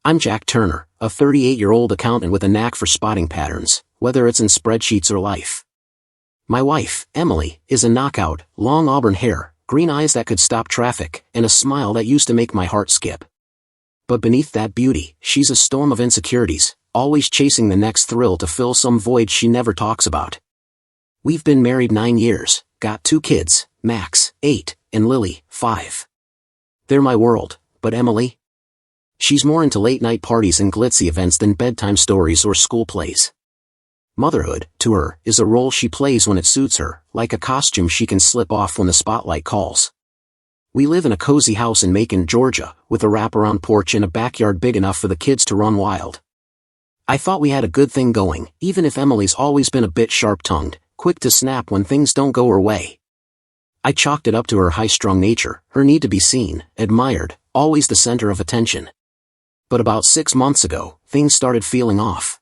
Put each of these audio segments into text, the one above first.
I'm Jack Turner, a 38-year-old accountant with a knack for spotting patterns, whether it's in spreadsheets or life. My wife, Emily, is a knockout, long auburn hair, green eyes that could stop traffic, and a smile that used to make my heart skip. But beneath that beauty, she's a storm of insecurities, always chasing the next thrill to fill some void she never talks about. We've been married 9 years, got 2 kids, Max, 8, and Lily, 5. They're my world, but Emily? She's more into late-night parties and glitzy events than bedtime stories or school plays. Motherhood, to her, is a role she plays when it suits her, like a costume she can slip off when the spotlight calls. We live in a cozy house in Macon, Georgia, with a wraparound porch and a backyard big enough for the kids to run wild. I thought we had a good thing going, even if Emily's always been a bit sharp-tongued, quick to snap when things don't go her way. I chalked it up to her high-strung nature, her need to be seen, admired, always the center of attention. But about 6 months ago, things started feeling off.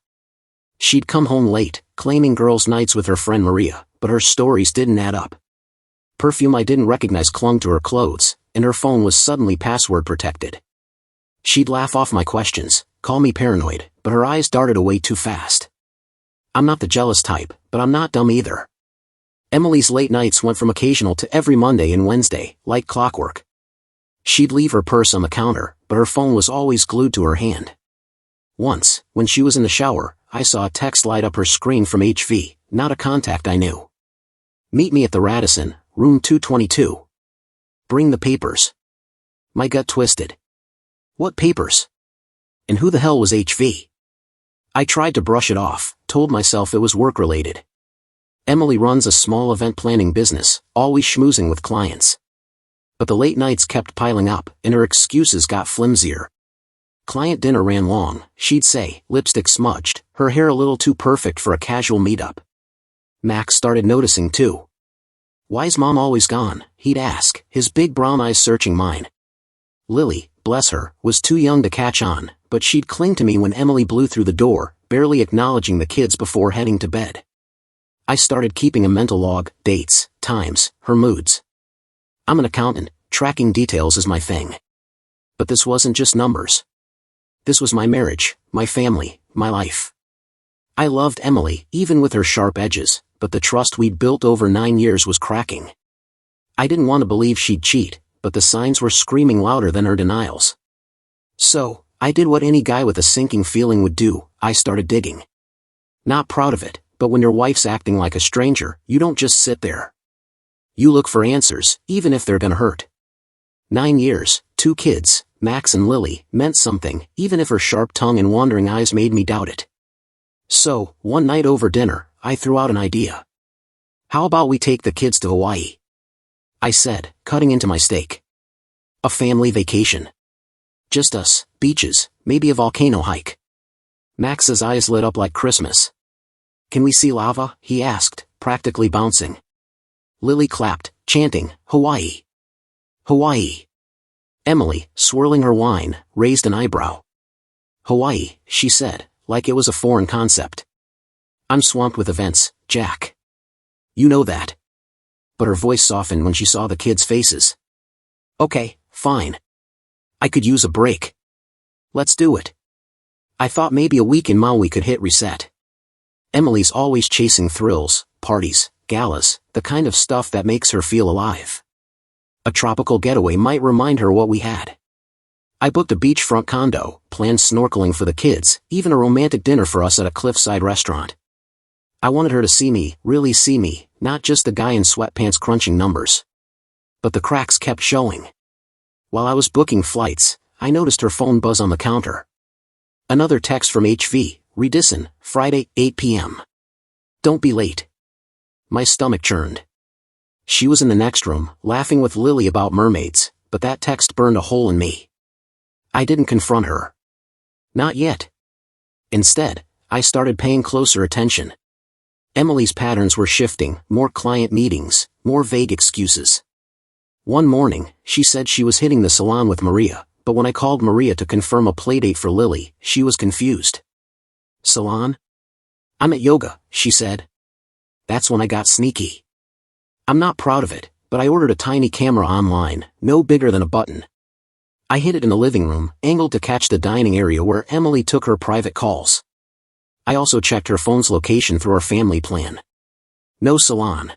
She'd come home late, claiming girls' nights with her friend Maria, but her stories didn't add up. Perfume I didn't recognize clung to her clothes, and her phone was suddenly password protected. She'd laugh off my questions, call me paranoid, but her eyes darted away too fast. I'm not the jealous type, but I'm not dumb either. Emily's late nights went from occasional to every Monday and Wednesday, like clockwork. She'd leave her purse on the counter, but her phone was always glued to her hand. Once, when she was in the shower, I saw a text light up her screen from HV, not a contact I knew. Meet me at the Redisson, room 222. Bring the papers. My gut twisted. What papers? And who the hell was HV? I tried to brush it off, told myself it was work-related. Emily runs a small event planning business, always schmoozing with clients. But the late nights kept piling up, and her excuses got flimsier. Client dinner ran long, she'd say, lipstick smudged, her hair a little too perfect for a casual meetup. Max started noticing too. Why's mom always gone, he'd ask, his big brown eyes searching mine. Lily, bless her, was too young to catch on, but she'd cling to me when Emily blew through the door, barely acknowledging the kids before heading to bed. I started keeping a mental log, dates, times, her moods. I'm an accountant, tracking details is my thing. But this wasn't just numbers. This was my marriage, my family, my life. I loved Emily, even with her sharp edges, but the trust we'd built over 9 years was cracking. I didn't want to believe she'd cheat, but the signs were screaming louder than her denials. So, I did what any guy with a sinking feeling would do, I started digging. Not proud of it, but when your wife's acting like a stranger, you don't just sit there. You look for answers, even if they're gonna hurt. 9 years, 2 kids, Max and Lily, meant something, even if her sharp tongue and wandering eyes made me doubt it. So, one night over dinner, I threw out an idea. How about we take the kids to Hawaii? I said, cutting into my steak. A family vacation. Just us, beaches, maybe a volcano hike. Max's eyes lit up like Christmas. Can we see lava? He asked, practically bouncing. Lily clapped, chanting, Hawaii. Hawaii. Emily, swirling her wine, raised an eyebrow. Hawaii, she said, like it was a foreign concept. I'm swamped with events, Jack. You know that. But her voice softened when she saw the kids' faces. Okay, fine. I could use a break. Let's do it. I thought maybe a week in Maui could hit reset. Emily's always chasing thrills, parties, galas, the kind of stuff that makes her feel alive. A tropical getaway might remind her what we had. I booked a beachfront condo, planned snorkeling for the kids, even a romantic dinner for us at a cliffside restaurant. I wanted her to see me, really see me, not just a guy in sweatpants crunching numbers. But the cracks kept showing. While I was booking flights, I noticed her phone buzz on the counter. Another text from HV, Redisson, Friday, 8 p.m. Don't be late. My stomach churned. She was in the next room, laughing with Lily about mermaids, but that text burned a hole in me. I didn't confront her. Not yet. Instead, I started paying closer attention. Emily's patterns were shifting, more client meetings, more vague excuses. One morning, she said she was hitting the salon with Maria, but when I called Maria to confirm a playdate for Lily, she was confused. Salon? I'm at yoga, she said. That's when I got sneaky. I'm not proud of it, but I ordered a tiny camera online, no bigger than a button. I hid it in the living room, angled to catch the dining area where Emily took her private calls. I also checked her phone's location through our family plan. No salon.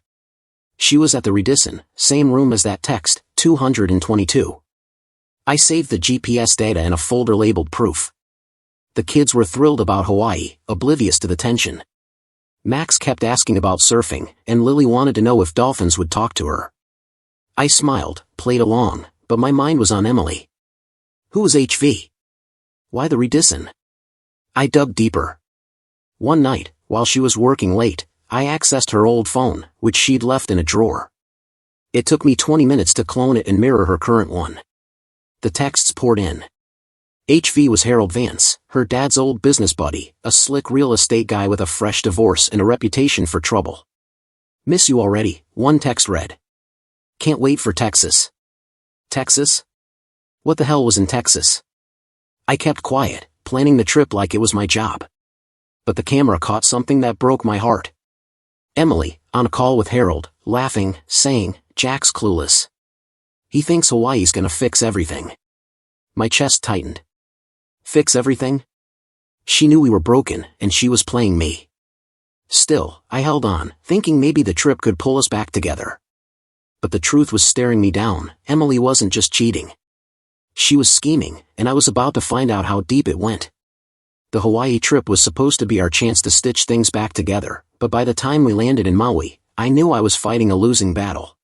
She was at the Redisson, same room as that text, 222. I saved the GPS data in a folder labeled proof. The kids were thrilled about Hawaii, oblivious to the tension. Max kept asking about surfing, and Lily wanted to know if dolphins would talk to her. I smiled, played along, but my mind was on Emily. Who was HV? Why the Redisson? I dug deeper. One night, while she was working late, I accessed her old phone, which she'd left in a drawer. It took me 20 minutes to clone it and mirror her current one. The texts poured in. HV was Harold Vance, her dad's old business buddy, a slick real estate guy with a fresh divorce and a reputation for trouble. Miss you already, one text read. Can't wait for Texas. Texas? What the hell was in Texas? I kept quiet, planning the trip like it was my job. But the camera caught something that broke my heart. Emily, on a call with Harold, laughing, saying, Jack's clueless. He thinks Hawaii's gonna fix everything. My chest tightened. Fix everything? She knew we were broken, and she was playing me. Still, I held on, thinking maybe the trip could pull us back together. But the truth was staring me down. Emily wasn't just cheating. She was scheming, and I was about to find out how deep it went. The Hawaii trip was supposed to be our chance to stitch things back together, but by the time we landed in Maui, I knew I was fighting a losing battle.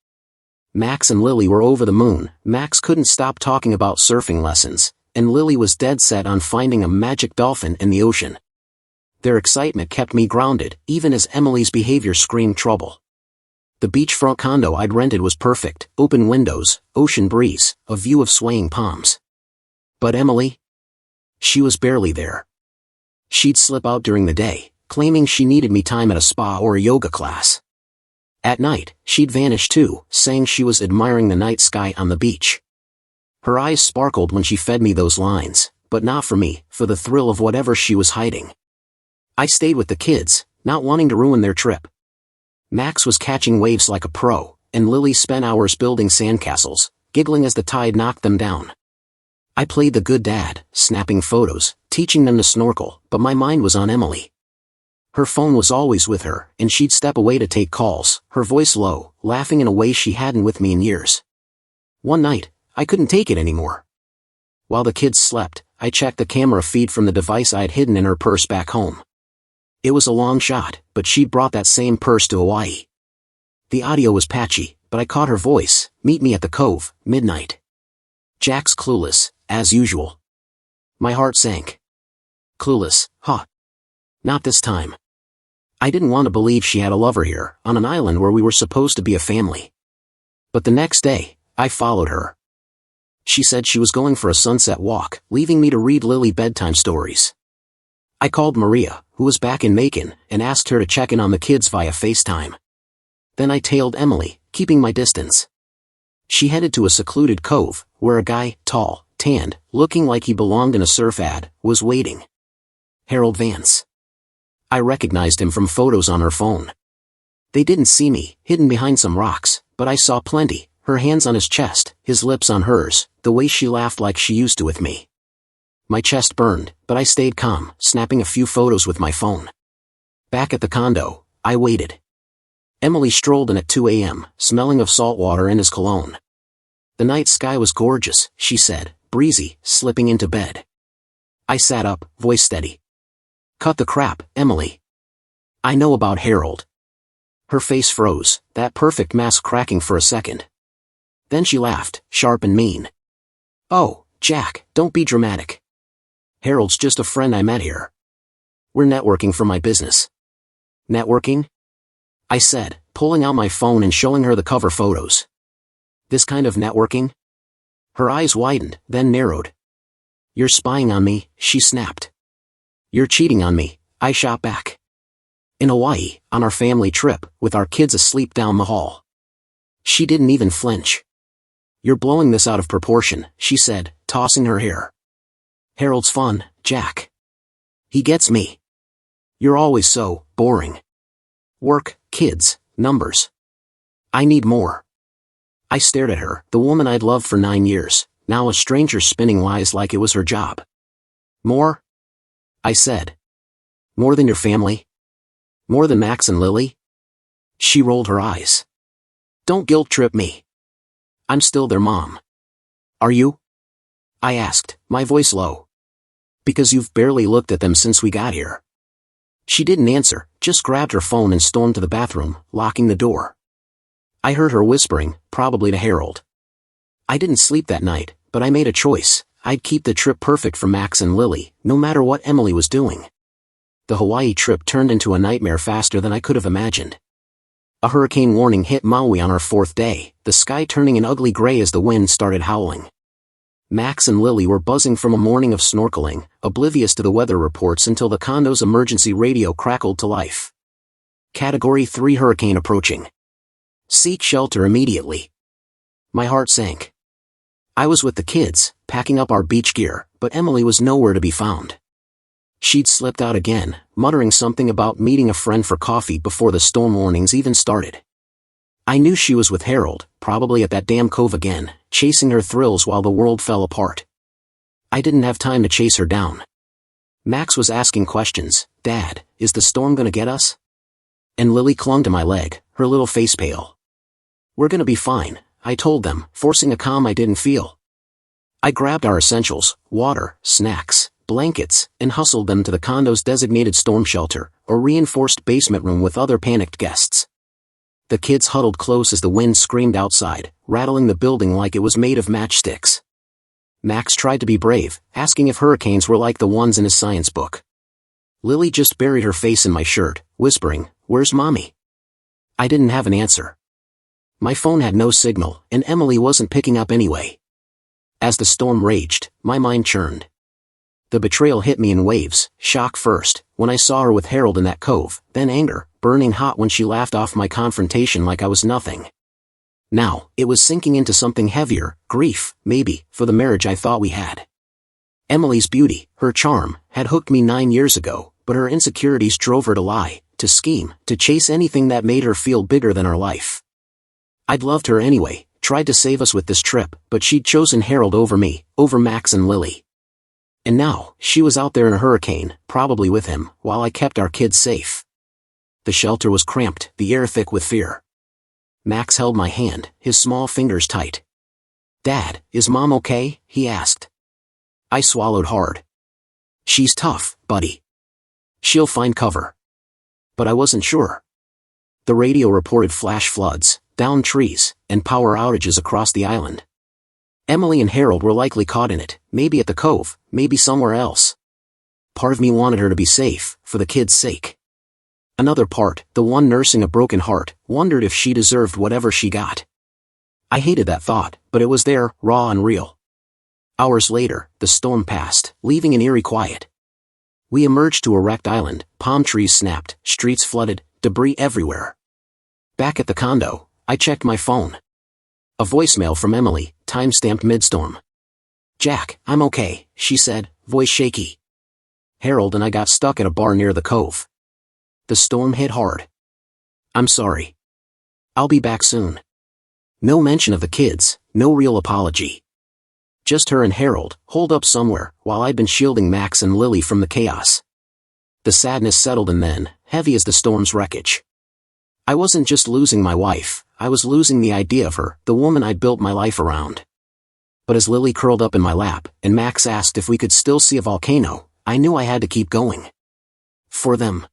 Max and Lily were over the moon. Max couldn't stop talking about surfing lessons, and Lily was dead set on finding a magic dolphin in the ocean. Their excitement kept me grounded, even as Emily's behavior screamed trouble. The beachfront condo I'd rented was perfect, open windows, ocean breeze, a view of swaying palms. But Emily? She was barely there. She'd slip out during the day, claiming she needed me time at a spa or a yoga class. At night, she'd vanish too, saying she was admiring the night sky on the beach. Her eyes sparkled when she fed me those lines, but not for me, for the thrill of whatever she was hiding. I stayed with the kids, not wanting to ruin their trip. Max was catching waves like a pro, and Lily spent hours building sandcastles, giggling as the tide knocked them down. I played the good dad, snapping photos, teaching them to snorkel, but my mind was on Emily. Her phone was always with her, and she'd step away to take calls, her voice low, laughing in a way she hadn't with me in years. One night, I couldn't take it anymore. While the kids slept, I checked the camera feed from the device I'd hidden in her purse back home. It was a long shot, but she'd brought that same purse to Hawaii. The audio was patchy, but I caught her voice. Meet me at the cove, midnight. Jack's clueless, as usual. My heart sank. Clueless, huh? Not this time. I didn't want to believe she had a lover here, on an island where we were supposed to be a family. But the next day, I followed her. She said she was going for a sunset walk, leaving me to read Lily bedtime stories. I called Maria, who was back in Macon, and asked her to check in on the kids via FaceTime. Then I tailed Emily, keeping my distance. She headed to a secluded cove, where a guy, tall, tanned, looking like he belonged in a surf ad, was waiting. Harold Vance. I recognized him from photos on her phone. They didn't see me, hidden behind some rocks, but I saw plenty, her hands on his chest, his lips on hers, the way she laughed like she used to with me. My chest burned, but I stayed calm, snapping a few photos with my phone. Back at the condo, I waited. Emily strolled in at 2 a.m., smelling of salt water and his cologne. The night sky was gorgeous, she said, breezy, slipping into bed. I sat up, voice steady. Cut the crap, Emily. I know about Harold. Her face froze, that perfect mask cracking for a second. Then she laughed, sharp and mean. Oh, Jack, don't be dramatic. Harold's just a friend I met here. We're networking for my business. Networking? I said, pulling out my phone and showing her the cover photos. This kind of networking? Her eyes widened, then narrowed. You're spying on me, she snapped. You're cheating on me, I shot back. In Hawaii, on our family trip, with our kids asleep down the hall. She didn't even flinch. You're blowing this out of proportion, she said, tossing her hair. Harold's fun, Jack. He gets me. You're always so boring. Work, kids, numbers. I need more. I stared at her, the woman I'd loved for 9 years, Now a stranger spinning lies like it was her job. More? I said. More than your family? More than Max and Lily? She rolled her eyes. Don't guilt trip me. I'm still their mom. Are you? I asked, my voice low. Because you've barely looked at them since we got here. She didn't answer, just grabbed her phone and stormed to the bathroom, locking the door. I heard her whispering, probably to Harold. I didn't sleep that night, but I made a choice. I'd keep the trip perfect for Max and Lily, no matter what Emily was doing. The Hawaii trip turned into a nightmare faster than I could have imagined. A hurricane warning hit Maui on our 4th day, the sky turning an ugly gray as the wind started howling. Max and Lily were buzzing from a morning of snorkeling, oblivious to the weather reports until the condo's emergency radio crackled to life. Category 3 hurricane approaching. Seek shelter immediately. My heart sank. I was with the kids, packing up our beach gear, but Emily was nowhere to be found. She'd slipped out again, muttering something about meeting a friend for coffee before the storm warnings even started. I knew she was with Harold, probably at that damn cove again, chasing her thrills while the world fell apart. I didn't have time to chase her down. Max was asking questions. Dad, is the storm gonna get us? And Lily clung to my leg, her little face pale. We're gonna be fine, I told them, forcing a calm I didn't feel. I grabbed our essentials, water, snacks, blankets, and hustled them to the condo's designated storm shelter, a reinforced basement room with other panicked guests. The kids huddled close as the wind screamed outside, rattling the building like it was made of matchsticks. Max tried to be brave, asking if hurricanes were like the ones in his science book. Lily just buried her face in my shirt, whispering, "Where's Mommy?" I didn't have an answer. My phone had no signal, and Emily wasn't picking up anyway. As the storm raged, my mind churned. The betrayal hit me in waves, shock first, when I saw her with Harold in that cove, then anger, burning hot when she laughed off my confrontation like I was nothing. Now, it was sinking into something heavier, grief, maybe, for the marriage I thought we had. Emily's beauty, her charm, had hooked me 9 years ago, but her insecurities drove her to lie, to scheme, to chase anything that made her feel bigger than her life. I'd loved her anyway, tried to save us with this trip, but she'd chosen Harold over me, over Max and Lily. And now, she was out there in a hurricane, probably with him, while I kept our kids safe. The shelter was cramped, the air thick with fear. Max held my hand, his small fingers tight. "Dad, is Mom okay?" he asked. I swallowed hard. "She's tough, buddy. She'll find cover." But I wasn't sure. The radio reported flash floods, downed trees, and power outages across the island. Emily and Harold were likely caught in it, maybe at the cove, maybe somewhere else. Part of me wanted her to be safe, for the kids' sake. Another part, the one nursing a broken heart, wondered if she deserved whatever she got. I hated that thought, but it was there, raw and real. Hours later, the storm passed, leaving an eerie quiet. We emerged to a wrecked island, palm trees snapped, streets flooded, debris everywhere. Back at the condo, I checked my phone. A voicemail from Emily, time-stamped midstorm. "Jack, I'm okay," she said, voice shaky. "Harold and I got stuck at a bar near the cove. The storm hit hard. I'm sorry. I'll be back soon." No mention of the kids, no real apology. Just her and Harold, holed up somewhere, while I'd been shielding Max and Lily from the chaos. The sadness settled in then, heavy as the storm's wreckage. I wasn't just losing my wife, I was losing the idea of her, the woman I'd built my life around. But as Lily curled up in my lap, and Max asked if we could still see a volcano, I knew I had to keep going. For them.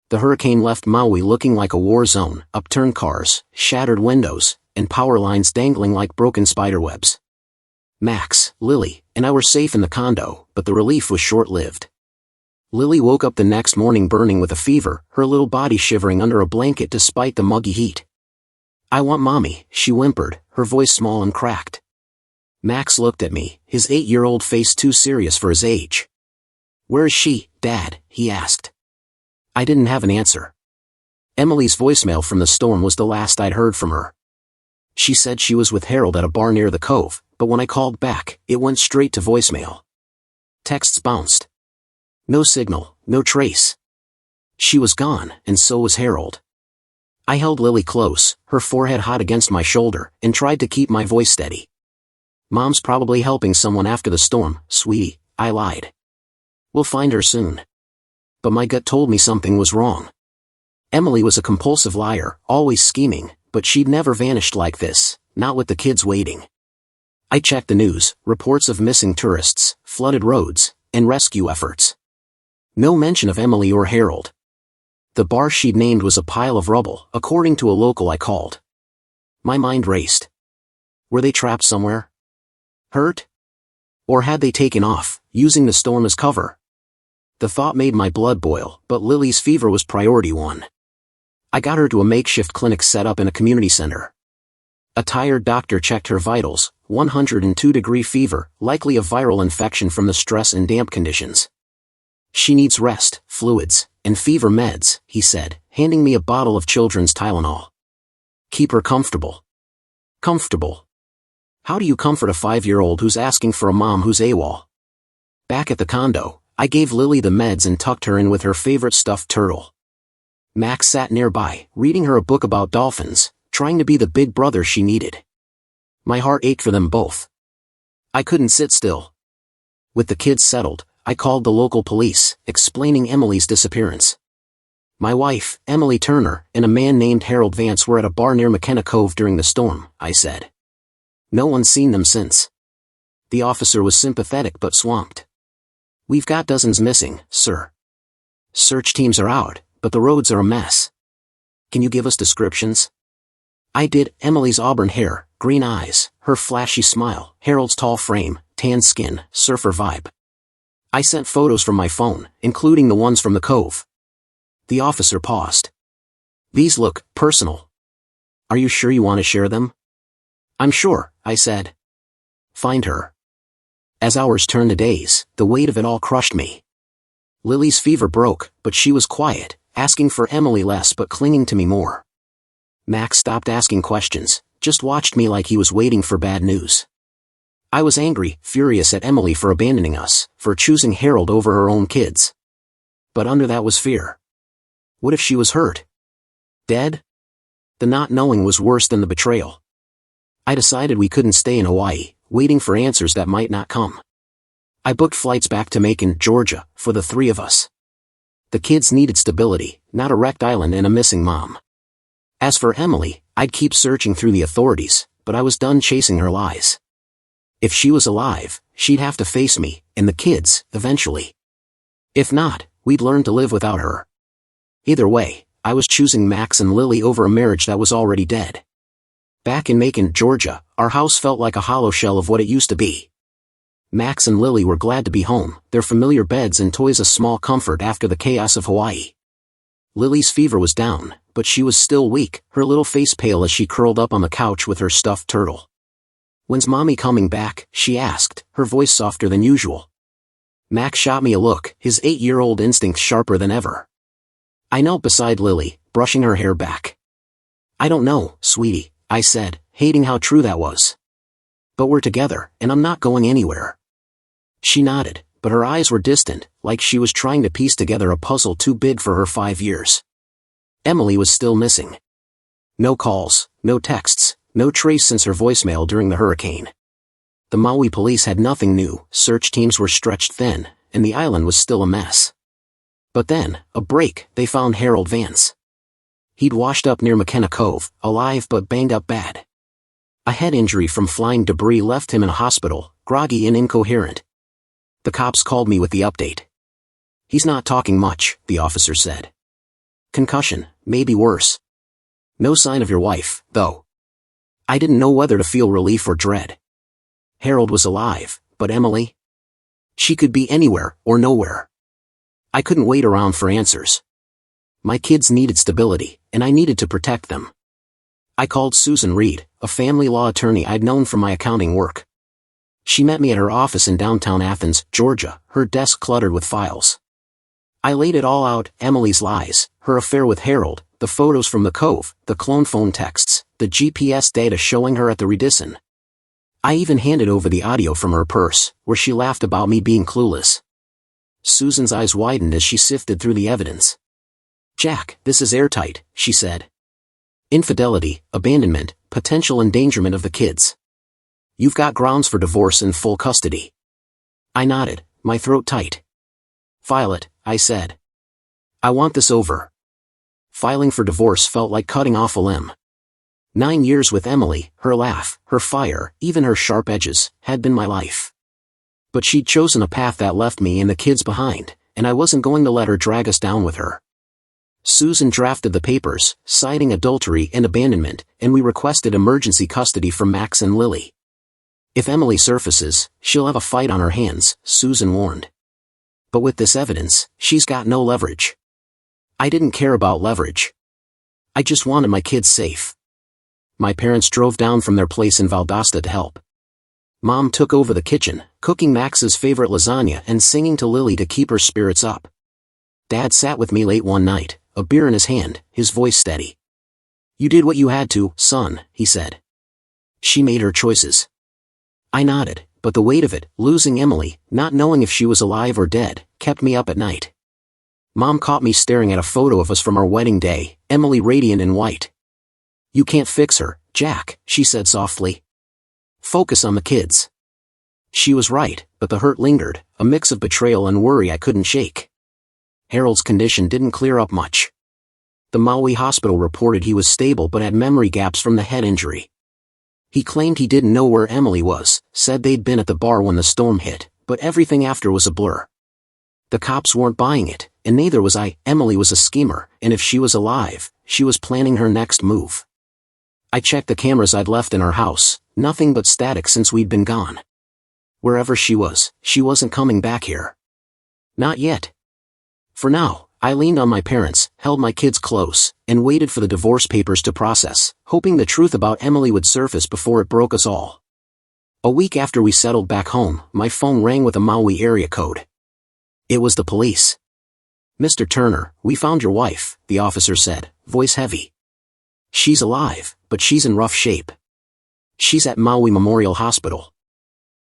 The hurricane left Maui looking like a war zone, upturned cars, shattered windows, and power lines dangling like broken spiderwebs. Max, Lily, and I were safe in the condo, but the relief was short-lived. Lily woke up the next morning burning with a fever, her little body shivering under a blanket despite the muggy heat. "I want Mommy," she whimpered, her voice small and cracked. Max looked at me, his 8-year-old face too serious for his age. "Where is she, Dad?" he asked. I didn't have an answer. Emily's voicemail from the storm was the last I'd heard from her. She said she was with Harold at a bar near the cove, but when I called back, it went straight to voicemail. Texts bounced. No signal, no trace. She was gone, and so was Harold. I held Lily close, her forehead hot against my shoulder, and tried to keep my voice steady. Mom's probably helping someone after the storm, sweetie, I lied. We'll find her soon. But my gut told me something was wrong. Emily was a compulsive liar, always scheming, but she'd never vanished like this, not with the kids waiting. I checked the news, reports of missing tourists, flooded roads, and rescue efforts. No mention of Emily or Harold. The bar she'd named was a pile of rubble, according to a local I called. My mind raced. Were they trapped somewhere? Hurt? Or had they taken off, using the storm as cover? The thought made my blood boil, but Lily's fever was priority one. I got her to a makeshift clinic set up in a community center. A tired doctor checked her vitals, 102-degree fever, likely a viral infection from the stress and damp conditions. She needs rest, fluids, and fever meds, he said, handing me a bottle of children's Tylenol. Keep her comfortable. Comfortable. How do you comfort a 5-year-old who's asking for a mom who's AWOL? Back at the condo, I gave Lily the meds and tucked her in with her favorite stuffed turtle. Max sat nearby, reading her a book about dolphins, trying to be the big brother she needed. My heart ached for them both. I couldn't sit still. With the kids settled, I called the local police, explaining Emily's disappearance. My wife, Emily Turner, and a man named Harold Vance were at a bar near McKenna Cove during the storm, I said. No one's seen them since. The officer was sympathetic but swamped. We've got dozens missing, sir. Search teams are out, but the roads are a mess. Can you give us descriptions? I did. Emily's auburn hair, green eyes, her flashy smile, Harold's tall frame, tan skin, surfer vibe. I sent photos from my phone, including the ones from the cove. The officer paused. These look personal. Are you sure you want to share them? I'm sure, I said. Find her. As hours turned to days, the weight of it all crushed me. Lily's fever broke, but she was quiet, asking for Emily less but clinging to me more. Max stopped asking questions, just watched me like he was waiting for bad news. I was angry, furious at Emily for abandoning us, for choosing Harold over her own kids. But under that was fear. What if she was hurt? Dead? The not knowing was worse than the betrayal. I decided we couldn't stay in Hawaii, waiting for answers that might not come. I booked flights back to Macon, Georgia, for the 3 of us. The kids needed stability, not a wrecked island and a missing mom. As for Emily, I'd keep searching through the authorities, but I was done chasing her lies. If she was alive, she'd have to face me, and the kids, eventually. If not, we'd learn to live without her. Either way, I was choosing Max and Lily over a marriage that was already dead. Back in Macon, Georgia, our house felt like a hollow shell of what it used to be. Max and Lily were glad to be home, their familiar beds and toys a small comfort after the chaos of Hawaii. Lily's fever was down, but she was still weak, her little face pale as she curled up on the couch with her stuffed turtle. When's Mommy coming back? She asked, her voice softer than usual. Max shot me a look, his 8-year-old instincts sharper than ever. I knelt beside Lily, brushing her hair back. I don't know, sweetie, I said, hating how true that was. But we're together, and I'm not going anywhere. She nodded, but her eyes were distant, like she was trying to piece together a puzzle too big for her 5 years. Emily was still missing. No calls, no texts, no trace since her voicemail during the hurricane. The Maui police had nothing new, search teams were stretched thin, and the island was still a mess. But then, a break, they found Harold Vance. He'd washed up near McKenna Cove, alive but banged up bad. A head injury from flying debris left him in a hospital, groggy and incoherent. The cops called me with the update. He's not talking much, the officer said. Concussion, maybe worse. No sign of your wife, though. I didn't know whether to feel relief or dread. Harold was alive, but Emily? She could be anywhere or nowhere. I couldn't wait around for answers. My kids needed stability, and I needed to protect them. I called Susan Reed, a family law attorney I'd known from my accounting work. She met me at her office in downtown Athens, Georgia, her desk cluttered with files. I laid it all out, Emily's lies, her affair with Harold, the photos from the cove, the clone phone texts, the GPS data showing her at the Redisson. I even handed over the audio from her purse, where she laughed about me being clueless. Susan's eyes widened as she sifted through the evidence. Jack, this is airtight, she said. Infidelity, abandonment, potential endangerment of the kids. You've got grounds for divorce and full custody. I nodded, my throat tight. File it, I said. I want this over. Filing for divorce felt like cutting off a limb. 9 years with Emily, her laugh, her fire, even her sharp edges, had been my life. But she'd chosen a path that left me and the kids behind, and I wasn't going to let her drag us down with her. Susan drafted the papers, citing adultery and abandonment, and we requested emergency custody from Max and Lily. If Emily surfaces, she'll have a fight on her hands, Susan warned. But with this evidence, she's got no leverage. I didn't care about leverage. I just wanted my kids safe. My parents drove down from their place in Valdosta to help. Mom took over the kitchen, cooking Max's favorite lasagna and singing to Lily to keep her spirits up. Dad sat with me late one night, a beer in his hand, his voice steady. You did what you had to, son, he said. She made her choices. I nodded, but the weight of it, losing Emily, not knowing if she was alive or dead, kept me up at night. Mom caught me staring at a photo of us from our wedding day, Emily radiant in white. You can't fix her, Jack, she said softly. Focus on the kids. She was right, but the hurt lingered, a mix of betrayal and worry I couldn't shake. Harold's condition didn't clear up much. The Maui hospital reported he was stable but had memory gaps from the head injury. He claimed he didn't know where Emily was, said they'd been at the bar when the storm hit, but everything after was a blur. The cops weren't buying it, and neither was I. Emily was a schemer, and if she was alive, she was planning her next move. I checked the cameras I'd left in our house, nothing but static since we'd been gone. Wherever she wasn't coming back here. Not yet. For now, I leaned on my parents, held my kids close, and waited for the divorce papers to process, hoping the truth about Emily would surface before it broke us all. A week after we settled back home, my phone rang with a Maui area code. It was the police. Mr. Turner, we found your wife, the officer said, voice heavy. She's alive, but she's in rough shape. She's at Maui Memorial Hospital.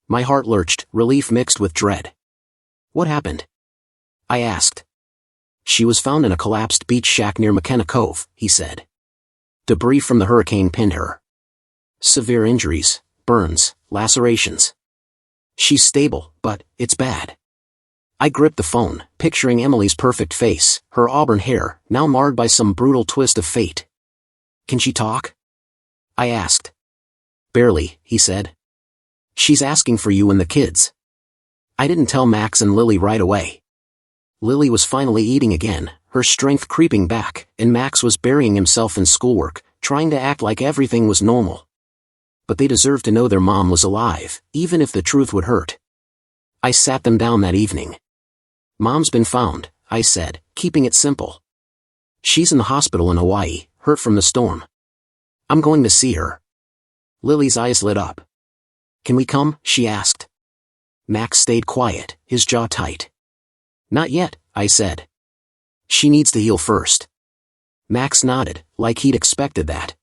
My heart lurched, relief mixed with dread. What happened? I asked. She was found in a collapsed beach shack near McKenna Cove, he said. Debris from the hurricane pinned her. Severe injuries, burns, lacerations. She's stable, but it's bad. I gripped the phone, picturing Emily's perfect face, her auburn hair, now marred by some brutal twist of fate. Can she talk? I asked. Barely, he said. She's asking for you and the kids. I didn't tell Max and Lily right away. Lily was finally eating again, her strength creeping back, and Max was burying himself in schoolwork, trying to act like everything was normal. But they deserved to know their mom was alive, even if the truth would hurt. I sat them down that evening. Mom's been found, I said, keeping it simple. She's in the hospital in Hawaii, hurt from the storm. I'm going to see her. Lily's eyes lit up. Can we come? She asked. Max stayed quiet, his jaw tight. Not yet, I said. She needs to heal first. Max nodded, like he'd expected that.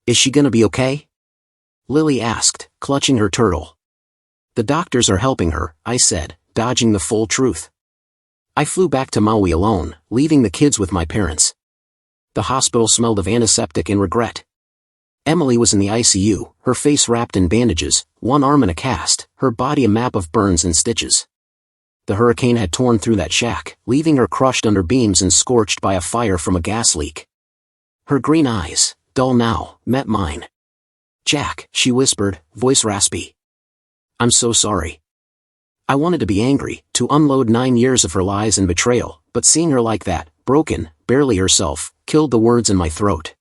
Is she gonna be okay? Lily asked, clutching her turtle. The doctors are helping her, I said, dodging the full truth. I flew back to Maui alone, leaving the kids with my parents. The hospital smelled of antiseptic and regret. Emily was in the ICU, her face wrapped in bandages, one arm in a cast, her body a map of burns and stitches. The hurricane had torn through that shack, leaving her crushed under beams and scorched by a fire from a gas leak. Her green eyes, dull now, met mine. Jack, she whispered, voice raspy. I'm so sorry. I wanted to be angry, to unload 9 years of her lies and betrayal, but seeing her like that, broken, barely herself, killed the words in my throat.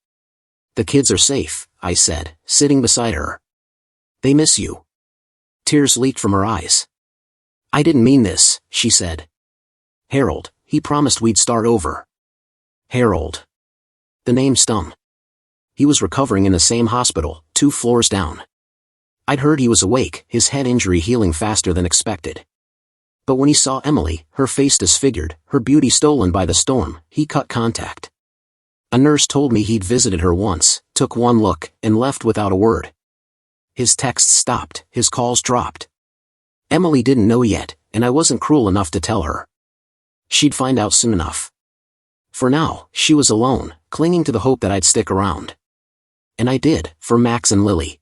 The kids are safe, I said, sitting beside her. They miss you. Tears leaked from her eyes. I didn't mean this, she said. Harold, he promised we'd start over. Harold. The name stung. He was recovering in the same hospital, 2 floors down. I'd heard he was awake, his head injury healing faster than expected. But when he saw Emily, her face disfigured, her beauty stolen by the storm, he cut contact. A nurse told me he'd visited her once, took one look, and left without a word. His texts stopped, his calls dropped. Emily didn't know yet, and I wasn't cruel enough to tell her. She'd find out soon enough. For now, she was alone, clinging to the hope that I'd stick around. And I did, for Max and Lily.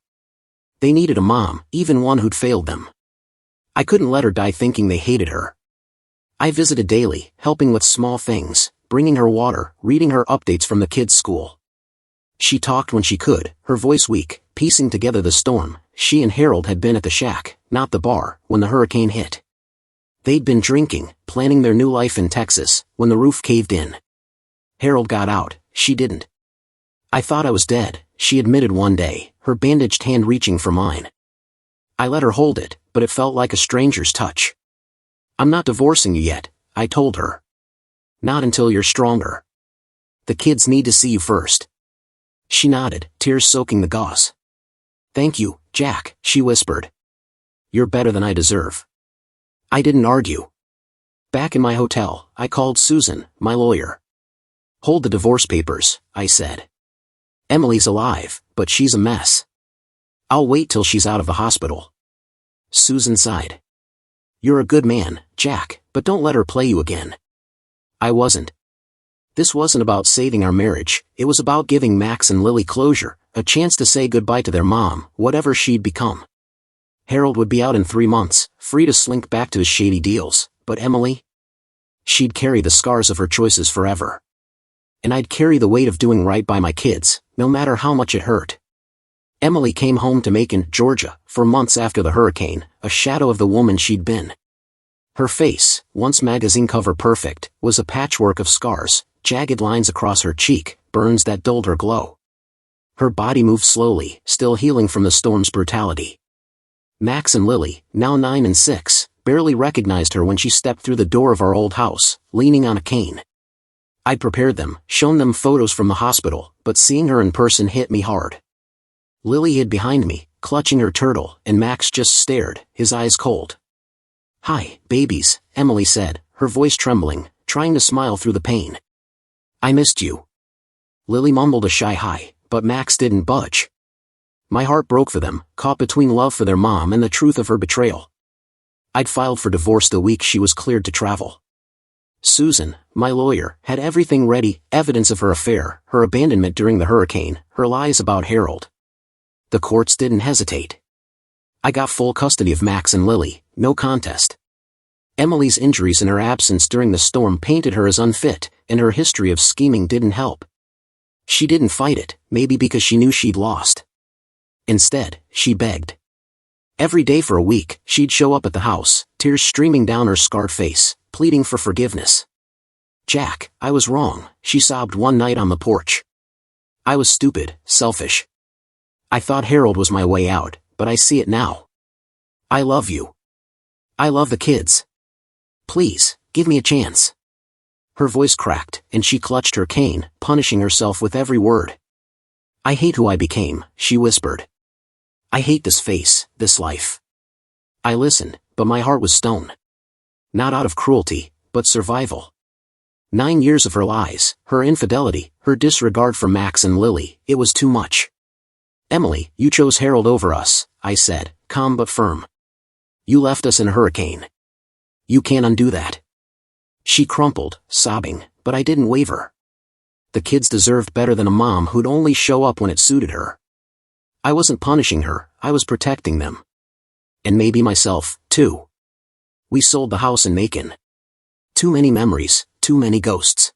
They needed a mom, even one who'd failed them. I couldn't let her die thinking they hated her. I visited daily, helping with small things, bringing her water, reading her updates from the kids' school. She talked when she could, her voice weak, piecing together the storm. She and Harold had been at the shack, not the bar, when the hurricane hit. They'd been drinking, planning their new life in Texas, when the roof caved in. Harold got out, she didn't. I thought I was dead, she admitted one day, her bandaged hand reaching for mine. I let her hold it, but it felt like a stranger's touch. I'm not divorcing you yet, I told her. Not until you're stronger. The kids need to see you first. She nodded, tears soaking the gauze. Thank you, Jack, she whispered. You're better than I deserve. I didn't argue. Back in my hotel, I called Susan, my lawyer. Hold the divorce papers, I said. Emily's alive, but she's a mess. I'll wait till she's out of the hospital. Susan sighed. You're a good man, Jack, but don't let her play you again. I wasn't. This wasn't about saving our marriage, it was about giving Max and Lily closure, a chance to say goodbye to their mom, whatever she'd become. Harold would be out in 3 months, free to slink back to his shady deals, but Emily? She'd carry the scars of her choices forever. And I'd carry the weight of doing right by my kids, no matter how much it hurt. Emily came home to Macon, Georgia, for months after the hurricane, a shadow of the woman she'd been. Her face, once magazine cover perfect, was a patchwork of scars, jagged lines across her cheek, burns that dulled her glow. Her body moved slowly, still healing from the storm's brutality. Max and Lily, now 9 and 6, barely recognized her when she stepped through the door of our old house, leaning on a cane. I'd prepared them, shown them photos from the hospital, but seeing her in person hit me hard. Lily hid behind me, clutching her turtle, and Max just stared, his eyes cold. Hi, babies, Emily said, her voice trembling, trying to smile through the pain. I missed you. Lily mumbled a shy hi, but Max didn't budge. My heart broke for them, caught between love for their mom and the truth of her betrayal. I'd filed for divorce the week she was cleared to travel. Susan, my lawyer, had everything ready, evidence of her affair, her abandonment during the hurricane, her lies about Harold. The courts didn't hesitate. I got full custody of Max and Lily, no contest. Emily's injuries in her absence during the storm painted her as unfit, and her history of scheming didn't help. She didn't fight it, maybe because she knew she'd lost. Instead, she begged. Every day for a week, she'd show up at the house, tears streaming down her scarred face, pleading for forgiveness. Jack, I was wrong, she sobbed one night on the porch. I was stupid, selfish. I thought Harold was my way out, but I see it now. I love you. I love the kids. Please, give me a chance. Her voice cracked, and she clutched her cane, punishing herself with every word. I hate who I became, she whispered. I hate this face, this life. I listened, but my heart was stone. Not out of cruelty, but survival. 9 years of her lies, her infidelity, her disregard for Max and Lily, it was too much. Emily, you chose Harold over us, I said, calm but firm. You left us in a hurricane. You can't undo that. She crumpled, sobbing, but I didn't waver. The kids deserved better than a mom who'd only show up when it suited her. I wasn't punishing her, I was protecting them. And maybe myself, too. We sold the house in Macon. Too many memories, too many ghosts.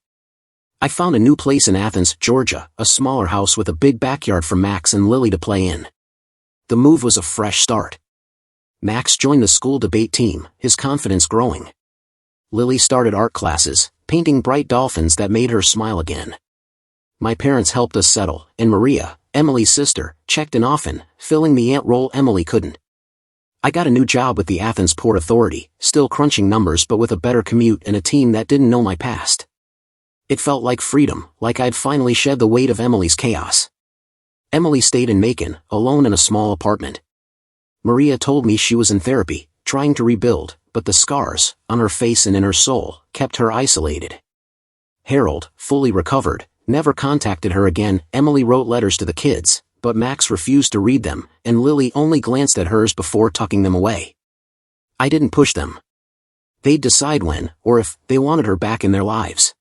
I found a new place in Athens, Georgia, a smaller house with a big backyard for Max and Lily to play in. The move was a fresh start. Max joined the school debate team, his confidence growing. Lily started art classes, painting bright dolphins that made her smile again. My parents helped us settle, and Maria, Emily's sister, checked in often, filling the aunt role Emily couldn't. I got a new job with the Athens Port Authority, still crunching numbers but with a better commute and a team that didn't know my past. It felt like freedom, like I'd finally shed the weight of Emily's chaos. Emily stayed in Macon, alone in a small apartment. Maria told me she was in therapy, trying to rebuild, but the scars, on her face and in her soul, kept her isolated. Harold, fully recovered, never contacted her again. Emily wrote letters to the kids, but Max refused to read them, and Lily only glanced at hers before tucking them away. I didn't push them. They'd decide when, or if, they wanted her back in their lives.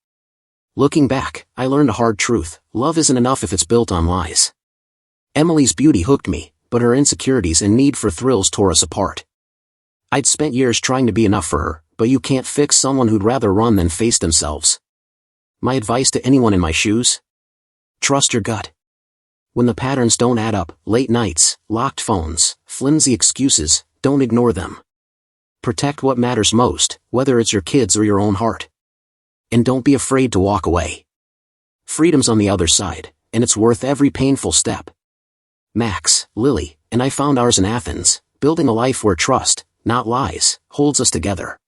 Looking back, I learned a hard truth: love isn't enough if it's built on lies. Emily's beauty hooked me, but her insecurities and need for thrills tore us apart. I'd spent years trying to be enough for her, but you can't fix someone who'd rather run than face themselves. My advice to anyone in my shoes? Trust your gut. When the patterns don't add up, late nights, locked phones, flimsy excuses, don't ignore them. Protect what matters most, whether it's your kids or your own heart. And don't be afraid to walk away. Freedom's on the other side, and it's worth every painful step. Max, Lily, and I found ours in Athens, building a life where trust, not lies, holds us together.